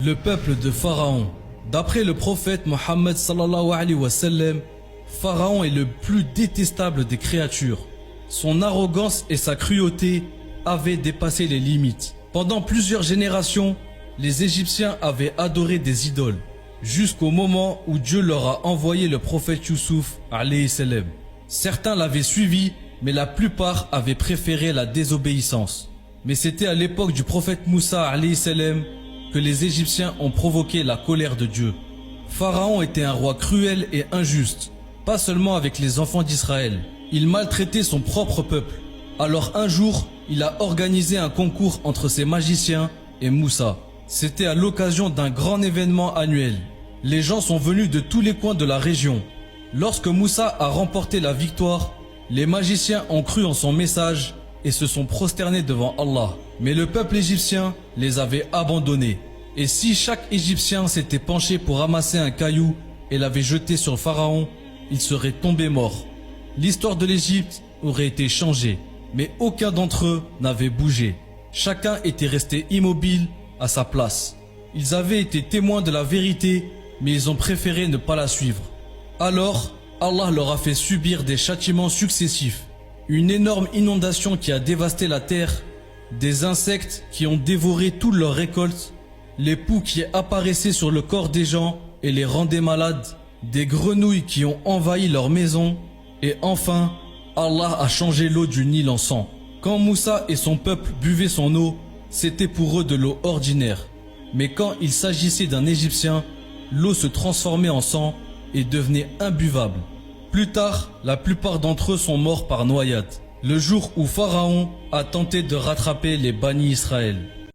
Le peuple de Pharaon. D'après le prophète Mohammed sallallahu alayhi wa sallam, Pharaon est le plus détestable des créatures. Son arrogance et sa cruauté avaient dépassé les limites. Pendant plusieurs générations, les Égyptiens avaient adoré des idoles, jusqu'au moment où Dieu leur a envoyé le prophète Youssouf alayhi salam. Certains l'avaient suivi, mais la plupart avaient préféré la désobéissance. Mais c'était à l'époque du prophète Moussa alayhi salam que les Égyptiens ont provoqué la colère de Dieu. Pharaon était un roi cruel et injuste, pas seulement avec les enfants d'Israël. Il maltraitait son propre peuple. Alors un jour, il a organisé un concours entre ses magiciens et Moussa. C'était à l'occasion d'un grand événement annuel. Les gens sont venus de tous les coins de la région. Lorsque Moussa a remporté la victoire, les magiciens ont cru en son message et se sont prosternés devant Allah. Mais le peuple égyptien les avait abandonnés. Et si chaque Égyptien s'était penché pour ramasser un caillou et l'avait jeté sur Pharaon, il serait tombé mort. L'histoire de l'Égypte aurait été changée, mais aucun d'entre eux n'avait bougé. Chacun était resté immobile à sa place. Ils avaient été témoins de la vérité, mais ils ont préféré ne pas la suivre. Alors, Allah leur a fait subir des châtiments successifs. Une énorme inondation qui a dévasté la terre, des insectes qui ont dévoré toutes leurs récoltes, les poux qui apparaissaient sur le corps des gens et les rendaient malades, des grenouilles qui ont envahi leurs maisons, et enfin, Allah a changé l'eau du Nil en sang. Quand Moussa et son peuple buvaient son eau, c'était pour eux de l'eau ordinaire. Mais quand il s'agissait d'un Égyptien, l'eau se transformait en sang et devenait imbuvable. Plus tard, la plupart d'entre eux sont morts par noyade, le jour où Pharaon a tenté de rattraper les bannis Israël.